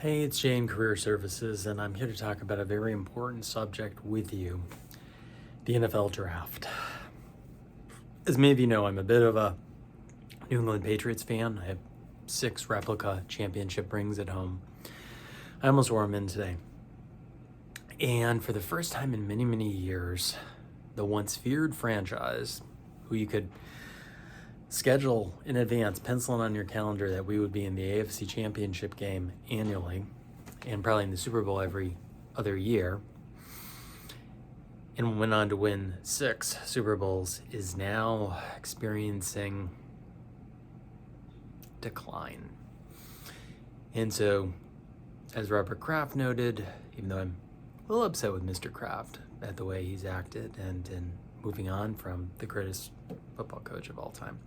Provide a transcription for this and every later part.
Hey, it's Jane Career Services, and I'm here to talk about a very important subject with you, the NFL Draft. As many of you know, I'm a bit of a New England Patriots fan. I have 6 replica championship rings at home. I almost wore them in today. And for the first time in many, many years, the once feared franchise, who you could schedule in advance, pencil in on your calendar that we would be in the AFC Championship game annually and probably in the Super Bowl every other year, and went on to win 6 Super Bowls, is now experiencing decline. And so, as Robert Kraft noted, even though I'm a little upset with Mr. Kraft at the way he's acted and in moving on from the greatest football coach of all time,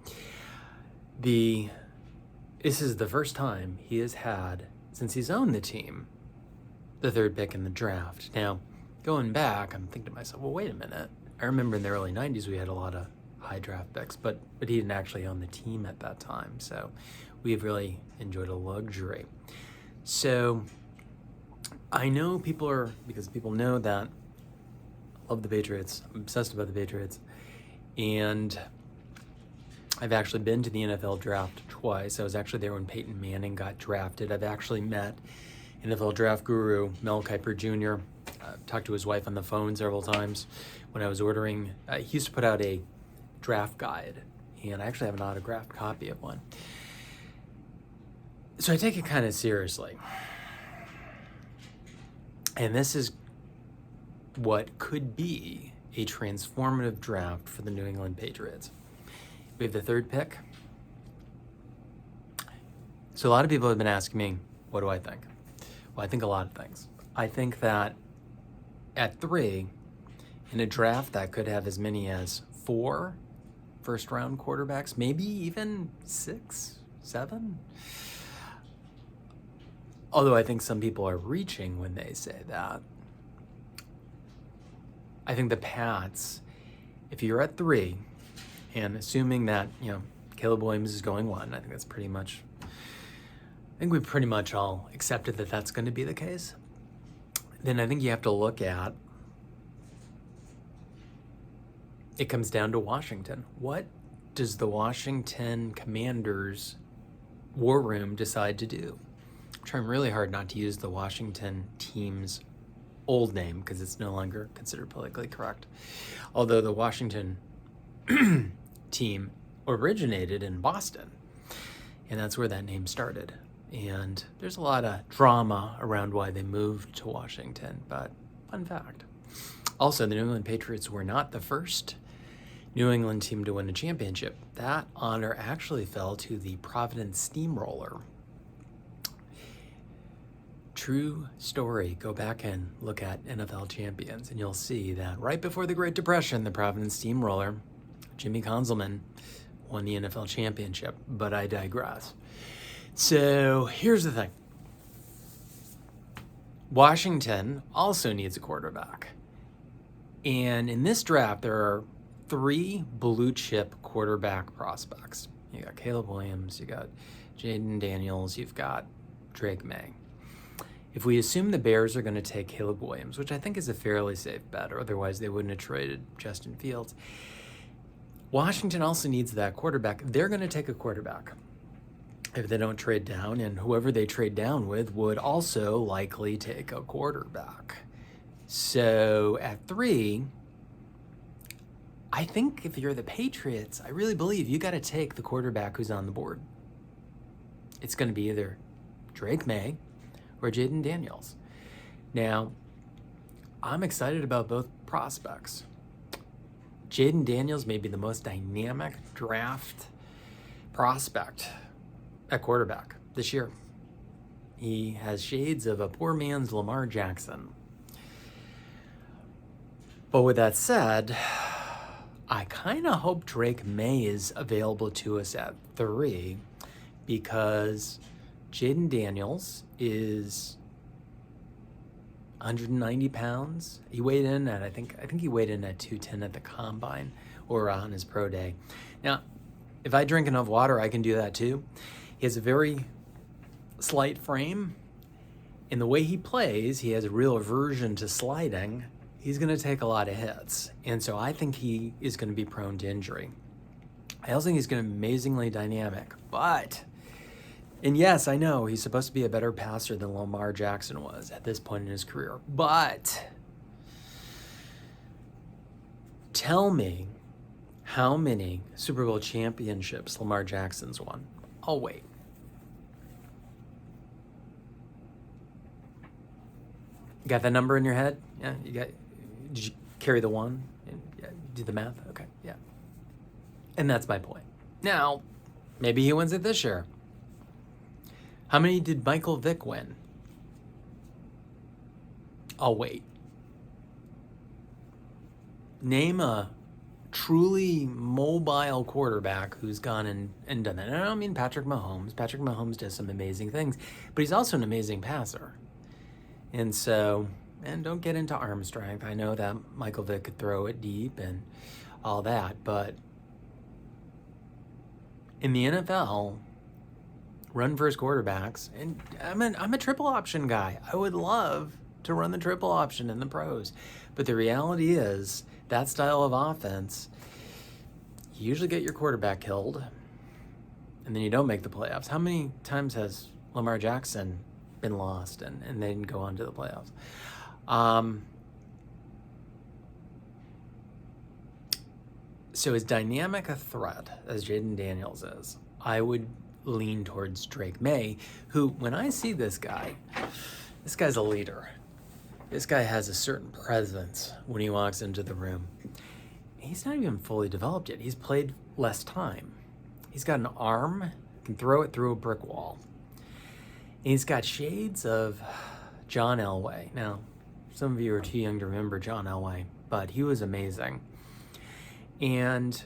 this is the first time he has had, since he's owned the team, the 3rd pick in the draft. Now, going back, I'm thinking to myself, well, wait a minute. I remember in the early 90s we had a lot of high draft picks, but he didn't actually own the team at that time. So we've really enjoyed a luxury. So I know because people know that I love the Patriots. I'm obsessed about the Patriots. And I've actually been to the NFL draft twice. I was actually there when Peyton Manning got drafted. I've actually met NFL draft guru Mel Kiper Jr. Talked to his wife on the phone several times when I was ordering. He used to put out a draft guide, and I actually have an autographed copy of one. So I take it kind of seriously. And this is what could be a transformative draft for the New England Patriots. We have the 3rd pick. So a lot of people have been asking me, what do I think? Well, I think a lot of things. I think that at 3, in a draft that could have as many as 4 first-round quarterbacks, maybe even 6, 7. Although I think some people are reaching when they say that. I think the Pats, if you're at 3, and assuming that, Caleb Williams is going 1, I think we pretty much all accepted that that's going to be the case. Then I think you have to look at, it comes down to Washington. What does the Washington Commanders war room decide to do? I'm trying really hard not to use the Washington team's old name because it's no longer considered politically correct. Although the Washington team originated in Boston, and that's where that name started. And there's a lot of drama around why they moved to Washington, but fun fact. Also, the New England Patriots were not the first New England team to win a championship. That honor actually fell to the Providence Steamroller. True story. Go back and look at NFL champions, and you'll see that right before the Great Depression, the Providence Steamroller, Jimmy Conzelman, won the NFL championship. But I digress. So here's the thing. Washington also needs a quarterback. And in this draft, there are 3 blue chip quarterback prospects. You got Caleb Williams, you got Jaden Daniels, you've got Drake May. If we assume the Bears are going to take Caleb Williams, which I think is a fairly safe bet, or otherwise they wouldn't have traded Justin Fields, Washington also needs that quarterback. They're going to take a quarterback if they don't trade down, and whoever they trade down with would also likely take a quarterback. So at 3, I think if you're the Patriots, I really believe you got to take the quarterback who's on the board. It's going to be either Drake May or Jaden Daniels. Now, I'm excited about both prospects. Jaden Daniels may be the most dynamic draft prospect at quarterback this year. He has shades of a poor man's Lamar Jackson. But with that said, I kind of hope Drake May is available to us at 3 because Jaden Daniels is 190 pounds. He weighed in at, I think he weighed in at 210 at the combine or on his pro day. Now, if I drink enough water, I can do that too. He has a very slight frame, In the way he plays, he has a real aversion to sliding. He's going to take a lot of hits. And so I think he is going to be prone to injury. I also think he's going to be amazingly dynamic. And yes, I know he's supposed to be a better passer than Lamar Jackson was at this point in his career. But tell me how many Super Bowl championships Lamar Jackson's won. I'll wait. You got that number in your head? Yeah, did you carry the one? Yeah, do the math? Okay, yeah. And that's my point. Now, maybe he wins it this year. How many did Michael Vick win? I'll wait. Name a truly mobile quarterback who's gone and done that. And I don't mean Patrick Mahomes. Patrick Mahomes does some amazing things, but he's also an amazing passer. And so, and don't get into arm strength. I know that Michael Vick could throw it deep and all that, but in the NFL, run first quarterbacks, and I'm a triple option guy. I would love to run the triple option in the pros, but the reality is that style of offense, you usually get your quarterback killed, and then you don't make the playoffs. How many times has Lamar Jackson been lost and they didn't go on to the playoffs? So as dynamic a threat as Jaden Daniels is, I would lean towards Drake May, who, when I see this guy's a leader. This guy has a certain presence when he walks into the room. He's not even fully developed yet. He's played less time. He's got an arm, can throw it through a brick wall. And he's got shades of John Elway. Now, some of you are too young to remember John Elway, but he was amazing. And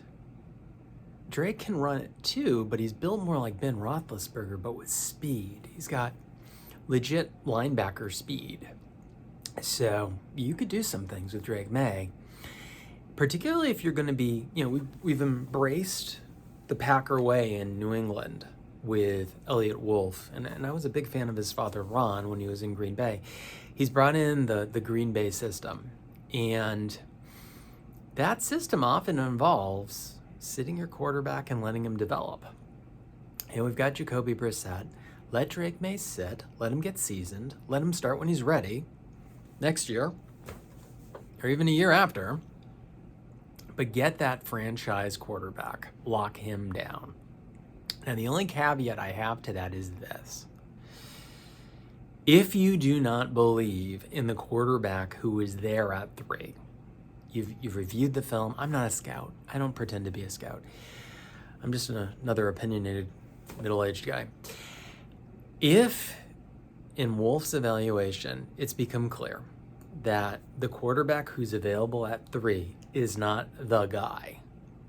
Drake can run it too, but he's built more like Ben Roethlisberger, but with speed. He's got legit linebacker speed. So you could do some things with Drake May, particularly if you're going to be, we've embraced the Packer way in New England with Elliott Wolf, and I was a big fan of his father, Ron, when he was in Green Bay. He's brought in the Green Bay system, and that system often involves sitting your quarterback and letting him develop. And we've got Jacoby Brissett. Let Drake May sit, let him get seasoned, let him start when he's ready next year, or even a year after, but get that franchise quarterback, lock him down. And the only caveat I have to that is this. If you do not believe in the quarterback who is there at 3, you've reviewed the film. I'm not a scout. I don't pretend to be a scout. I'm just another opinionated middle-aged guy. If in Wolf's evaluation, it's become clear that the quarterback who's available at 3 is not the guy,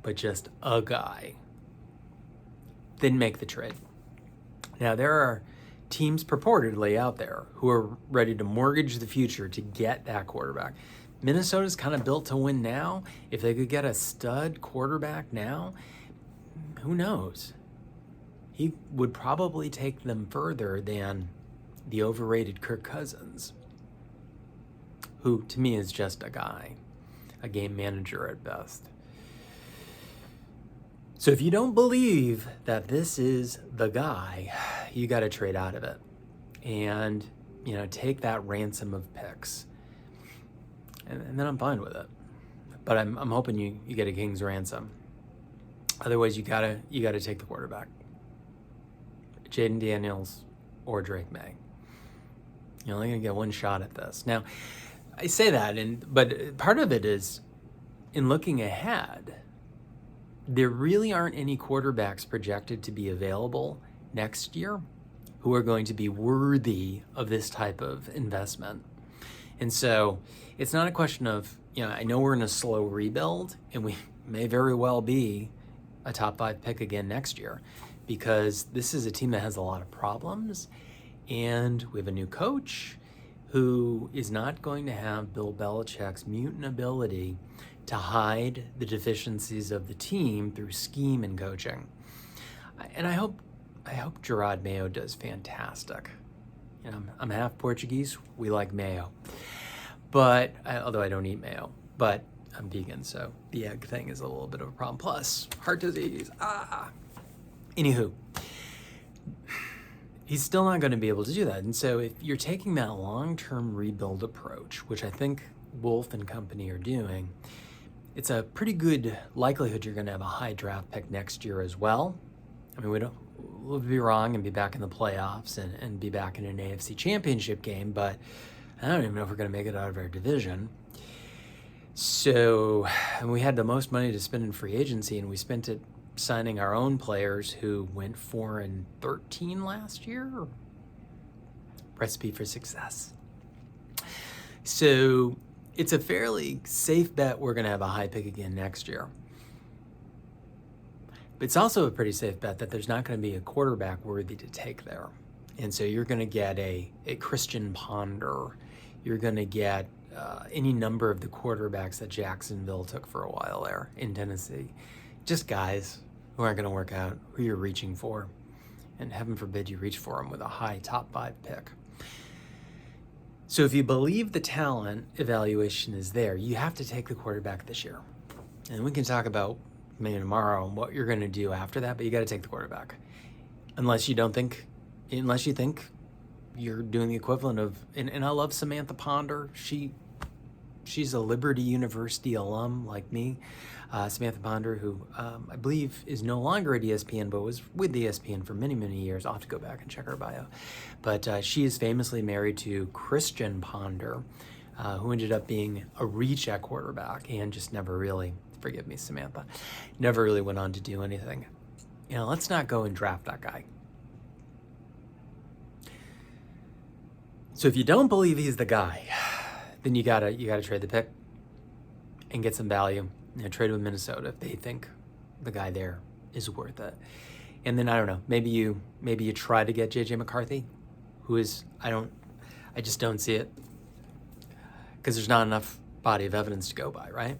but just a guy, then make the trade. Now, there are teams purportedly out there who are ready to mortgage the future to get that quarterback. Minnesota's kind of built to win now. If they could get a stud quarterback now, who knows? He would probably take them further than the overrated Kirk Cousins, who to me is just a guy, a game manager at best. So if you don't believe that this is the guy, you got to trade out of it and, take that ransom of picks. And then I'm fine with it. But I'm hoping you get a king's ransom. Otherwise, you gotta take the quarterback, Jaden Daniels or Drake May. You're only gonna get one shot at this. Now, I say that, but part of it is in looking ahead. There really aren't any quarterbacks projected to be available next year who are going to be worthy of this type of investment. And so it's not a question of, I know we're in a slow rebuild and we may very well be a top 5 pick again next year because this is a team that has a lot of problems and we have a new coach who is not going to have Bill Belichick's mutant ability to hide the deficiencies of the team through scheme and coaching. And I hope Gerard Mayo does fantastic. I'm half Portuguese. We like mayo. But, although I don't eat mayo. But I'm vegan, so the egg thing is a little bit of a problem. Plus, heart disease. Anywho, he's still not going to be able to do that. And so if you're taking that long-term rebuild approach, which I think Wolf and company are doing, it's a pretty good likelihood you're going to have a high draft pick next year as well. I mean, we'll be wrong and be back in the playoffs and be back in an AFC championship game, but I don't even know if we're going to make it out of our division. So, and we had the most money to spend in free agency, and we spent it signing our own players who went 4-13 last year. Recipe for success. So it's a fairly safe bet we're going to have a high pick again next year. But it's also a pretty safe bet that there's not going to be a quarterback worthy to take there. And so you're going to get a Christian Ponder. You're going to get any number of the quarterbacks that Jacksonville took for a while there in Tennessee. Just guys who aren't going to work out, who you're reaching for. And heaven forbid you reach for them with a high top 5 pick. So if you believe the talent evaluation is there, you have to take the quarterback this year. And we can talk about maybe tomorrow what you're going to do after that, but you got to take the quarterback. Unless you think you're doing the equivalent of, and I love Samantha Ponder. She's a Liberty University alum like me. Samantha Ponder, who I believe is no longer at ESPN, but was with ESPN for many, many years. I'll have to go back and check her bio. But she is famously married to Christian Ponder, who ended up being a reach at quarterback and just never really, forgive me, Samantha, never really went on to do anything. Let's not go and draft that guy. So if you don't believe he's the guy, then you gotta trade the pick and get some value. Trade with Minnesota if they think the guy there is worth it. And then I don't know, maybe you try to get JJ McCarthy, who is I just don't see it because there's not enough body of evidence to go by, right?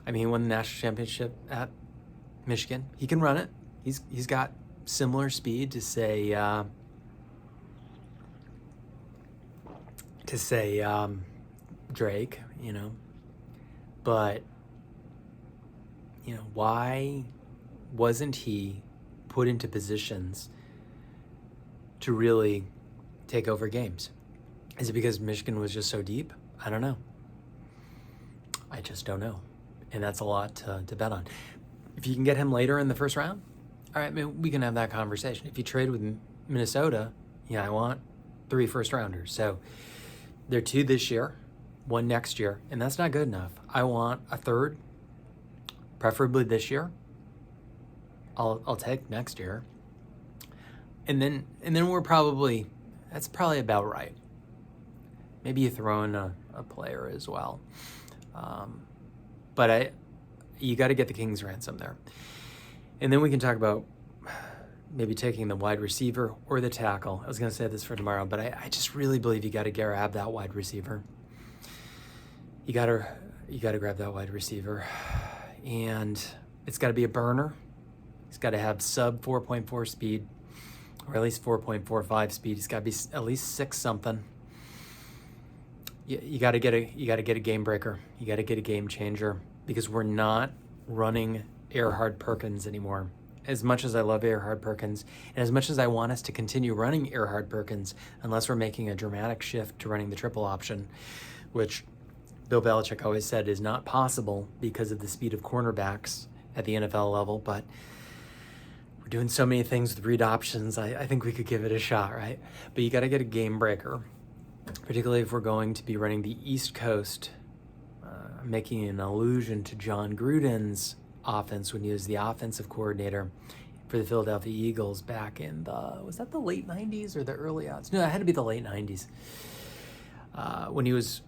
I mean, he won the national championship at Michigan. He can run it. He's got similar speed to say Drake, but why wasn't he put into positions to really take over games? Is it because Michigan was just so deep? I don't know. I just don't know. And that's a lot to bet on. If you can get him later in the first round, all right, we can have that conversation. If you trade with Minnesota, I want 3 first-rounders. So they're 2 this year, 1 next year, and that's not good enough. I want a 3rd, preferably this year. I'll take next year. And then that's probably about right. Maybe you throw in a player as well. But you got to get the king's ransom there. And then we can talk about maybe taking the wide receiver or the tackle. I was going to say this for tomorrow, but I just really believe you got to grab that wide receiver. You got to grab that wide receiver. And it's got to be a burner. He's got to have sub 4.4 speed, or at least 4.45 speed. He's got to be at least 6 something. You got to get a game breaker. You got to get a game changer, because we're not running Erhard Perkins anymore. As much as I love Erhard Perkins, and as much as I want us to continue running Erhard Perkins, unless we're making a dramatic shift to running the triple option, which Bill Belichick always said is not possible because of the speed of cornerbacks at the NFL level, but we're doing so many things with read options, I think we could give it a shot, right? But you got to get a game breaker, particularly if we're going to be running the East Coast, making an allusion to John Gruden's offense when he was the offensive coordinator for the Philadelphia Eagles back in was that the late 90s or the early odds? No, it had to be the late 90s. When he was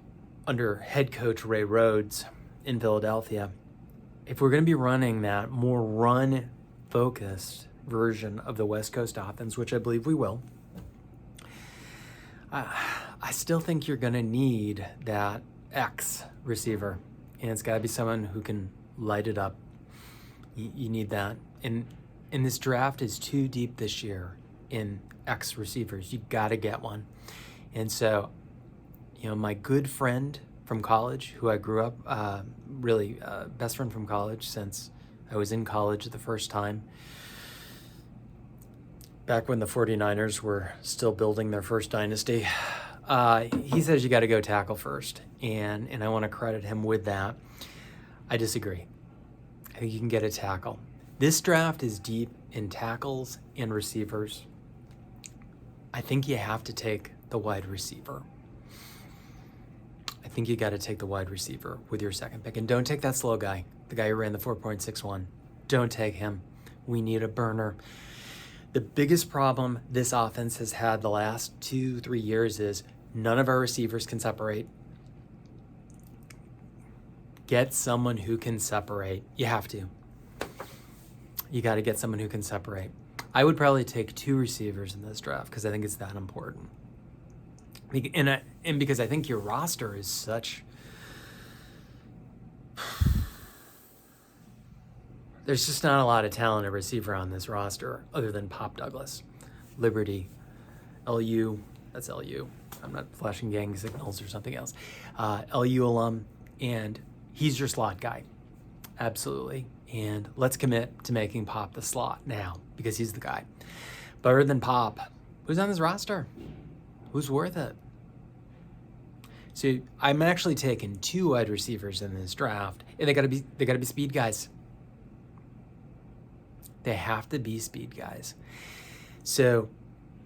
under head coach Ray Rhodes in Philadelphia. If we're going to be running that more run-focused version of the West Coast offense, which I believe we will, I still think you're going to need that X receiver, and it's got to be someone who can light it up. You need that. And this draft is too deep this year in X receivers. You got to get one. And so, my good friend from college, who I grew up, really best friend from college since I was in college the first time, back when the 49ers were still building their first dynasty, he says you got to go tackle first. And I want to credit him with that. I disagree. I think you can get a tackle. This draft is deep in tackles and receivers. I think you have to take the wide receiver. I think you got to take the wide receiver with your second pick. And don't take that slow guy, the guy who ran the 4.61. Don't take him. We need a burner. The biggest problem this offense has had the last 2-3 years is none of our receivers can separate. Get someone who can separate. You have to. You got to get someone who can separate. I would probably take 2 receivers in this draft because I think it's that important. And because I think your roster is such... There's just not a lot of talent at receiver on this roster other than Pop Douglas, Liberty, LU. That's LU. I'm not flashing gang signals or something else. LU alum, and he's your slot guy. Absolutely. And let's commit to making Pop the slot now because he's the guy. But other than Pop, who's on this roster? Who's worth it? So I'm actually taking 2 wide receivers in this draft, and they gotta be speed guys. They have to be speed guys. So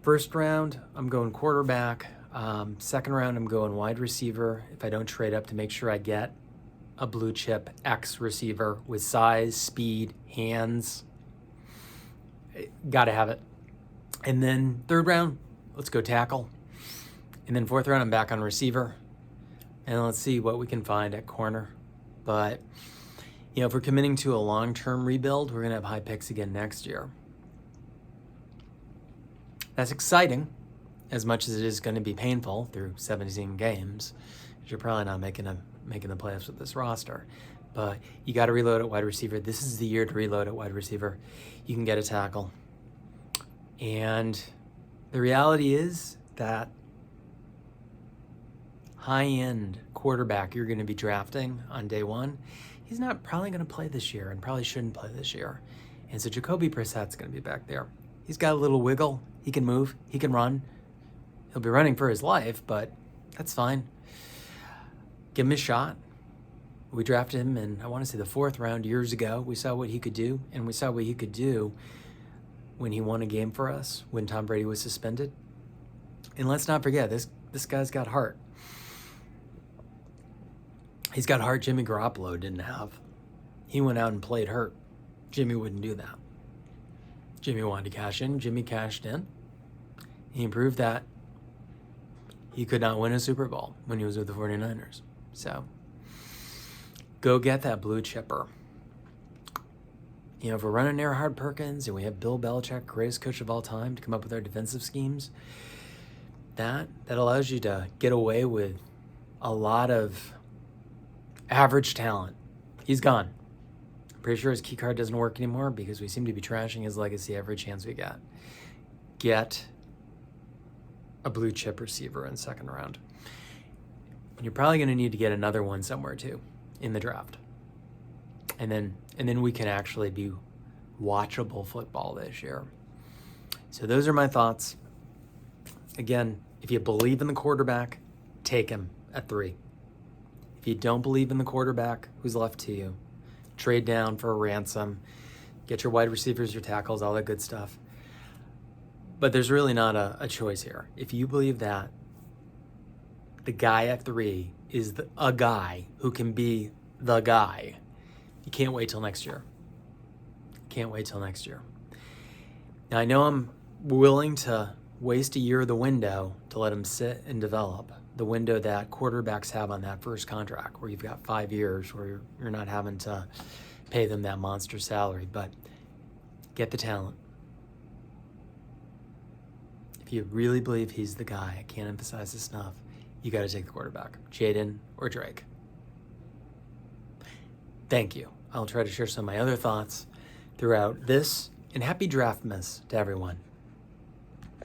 first round, I'm going quarterback. Second round, I'm going wide receiver. If I don't trade up to make sure I get a blue chip X receiver with size, speed, hands, gotta have it. And then third round, let's go tackle. And then fourth round, I'm back on receiver. And let's see what we can find at corner. But, if we're committing to a long-term rebuild, we're going to have high picks again next year. That's exciting, as much as it is going to be painful through 17 games. You're probably not making the playoffs with this roster. But you got to reload at wide receiver. This is the year to reload at wide receiver. You can get a tackle. And the reality is that high-end quarterback you're going to be drafting on day one, he's not probably going to play this year and probably shouldn't play this year. And so Jacoby Brissett's going to be back there. He's got a little wiggle. He can move. He can run. He'll be running for his life, but that's fine. Give him a shot. We drafted him in, I want to say, the 4th round years ago. We saw what he could do, and we saw what he could do when he won a game for us, when Tom Brady was suspended. And let's not forget, this guy's got heart. He's got heart Jimmy Garoppolo didn't have. He went out and played hurt. Jimmy wouldn't do that. Jimmy wanted to cash in. Jimmy cashed in. He proved that he could not win a Super Bowl when he was with the 49ers. So, go get that blue chipper. If we're running Erhard Perkins and we have Bill Belichick, greatest coach of all time, to come up with our defensive schemes, that allows you to get away with a lot of average talent. He's gone. I'm pretty sure his key card doesn't work anymore because we seem to be trashing his legacy every chance we get. Get a blue chip receiver in second round. And you're probably going to need to get another one somewhere too in the draft. And then we can actually be watchable football this year. So those are my thoughts. Again, if you believe in the quarterback, take him at 3. If you don't believe in the quarterback, who's left to you? Trade down for a ransom. Get your wide receivers, your tackles, all that good stuff. But there's really not a choice here. If you believe that the guy at 3 is a guy who can be the guy, you can't wait till next year. Can't wait till next year. Now, I know I'm willing to waste a year of the window to let him sit and develop. The window that quarterbacks have on that first contract, where you've got 5 years where you're not having to pay them that monster salary. But get the talent. If you really believe he's the guy, I can't emphasize this enough, you got to take the quarterback, Jaden or Drake. Thank you. I'll try to share some of my other thoughts throughout this, and happy Draftmas to everyone.